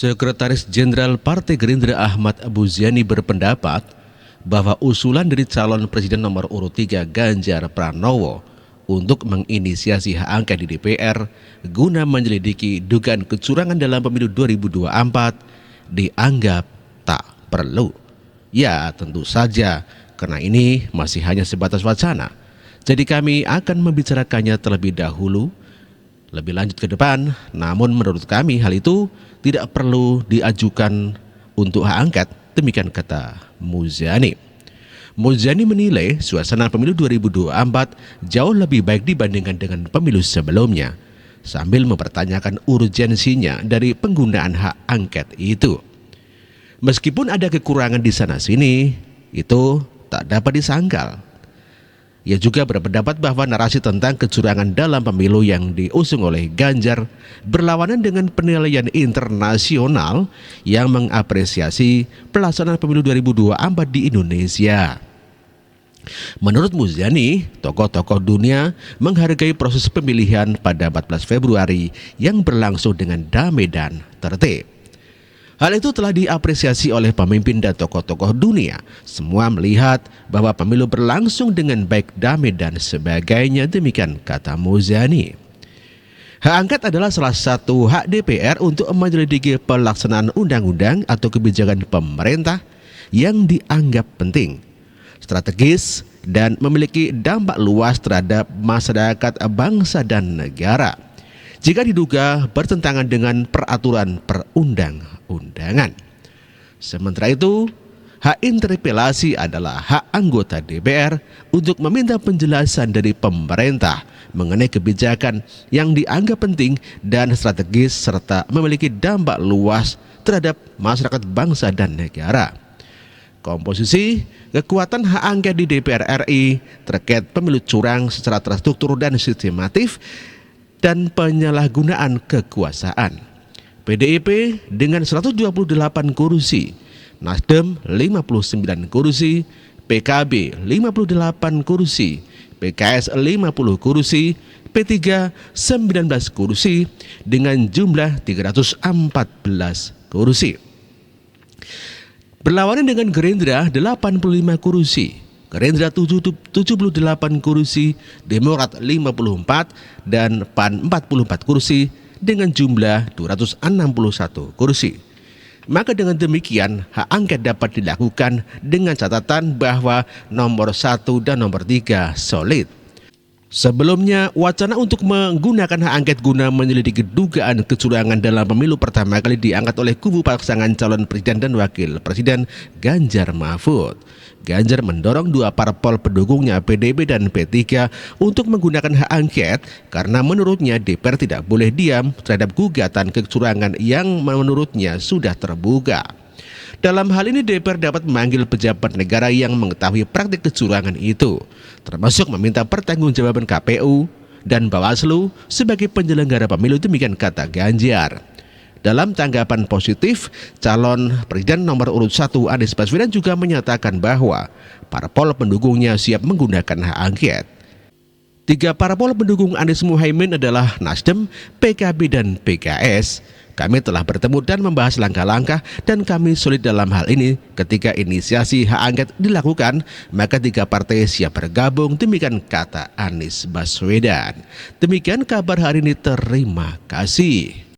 Sekretaris Jenderal Partai Gerindra Ahmad Muzani berpendapat bahwa usulan dari calon presiden nomor urut 3 Ganjar Pranowo untuk menginisiasi hak angket di DPR guna menyelidiki dugaan kecurangan dalam pemilu 2024 dianggap tak perlu. Ya, tentu saja, karena ini masih hanya sebatas wacana. Jadi kami akan membicarakannya terlebih dahulu, lebih lanjut ke depan. Namun menurut kami hal itu tidak perlu diajukan untuk hak angket, demikian kata Muzani. Muzani menilai suasana pemilu 2024 jauh lebih baik dibandingkan dengan pemilu sebelumnya, sambil mempertanyakan urgensinya dari penggunaan hak angket itu. Meskipun ada kekurangan di sana-sini, itu tak dapat disangkal. Ia juga berpendapat bahwa narasi tentang kecurangan dalam pemilu yang diusung oleh Ganjar berlawanan dengan penilaian internasional yang mengapresiasi pelaksanaan pemilu 2024 di Indonesia. Menurut Muzani, tokoh-tokoh dunia menghargai proses pemilihan pada 14 Februari yang berlangsung dengan damai dan tertib. Hal itu telah diapresiasi oleh pemimpin dan tokoh-tokoh dunia. Semua melihat bahwa pemilu berlangsung dengan baik, damai dan sebagainya, demikian kata Muzani. Hak angket adalah salah satu hak DPR untuk menyelidiki pelaksanaan undang-undang atau kebijakan pemerintah yang dianggap penting, strategis, dan memiliki dampak luas terhadap masyarakat, bangsa, dan negara jika diduga bertentangan dengan peraturan perundang-undangan. Sementara itu, hak interpelasi adalah hak anggota DPR untuk meminta penjelasan dari pemerintah mengenai kebijakan yang dianggap penting dan strategis serta memiliki dampak luas terhadap masyarakat, bangsa, dan negara. Komposisi kekuatan hak angket di DPR RI terkait pemilu curang secara terstruktur dan sistematif dan penyalahgunaan kekuasaan. PDIP dengan 128 kursi, Nasdem 59 kursi, PKB 58 kursi, PKS 50 kursi, P3 19 kursi dengan jumlah 314 kursi. Berlawanan dengan Gerindra 85 kursi, Gerindra 78 kursi, Demokrat 54 dan PAN 44 kursi dengan jumlah 261 kursi. Maka dengan demikian hak angket dapat dilakukan dengan catatan bahwa nomor 1 dan nomor 3 solid. Sebelumnya, wacana untuk menggunakan hak angket guna menyelidiki dugaan kecurangan dalam pemilu pertama kali diangkat oleh kubu pasangan calon presiden dan wakil presiden Ganjar Mahfud. Ganjar mendorong dua parpol pendukungnya PDIP dan P3 untuk menggunakan hak angket karena menurutnya DPR tidak boleh diam terhadap gugatan kecurangan yang menurutnya sudah terbuka. Dalam hal ini DPR dapat memanggil pejabat negara yang mengetahui praktik kecurangan itu, termasuk meminta pertanggungjawaban KPU dan Bawaslu sebagai penyelenggara pemilu, demikian kata Ganjar. Dalam tanggapan positif, calon presiden nomor urut 1 Anies Baswedan juga menyatakan bahwa parpol pendukungnya siap menggunakan hak angket. Tiga parpol pendukung Anies Muhaimin adalah Nasdem, PKB, dan PKS. Kami telah bertemu dan membahas langkah-langkah dan kami solid dalam hal ini. Ketika inisiasi hak angket dilakukan, maka tiga partai siap bergabung, demikian kata Anies Baswedan. Demikian kabar hari ini, terima kasih.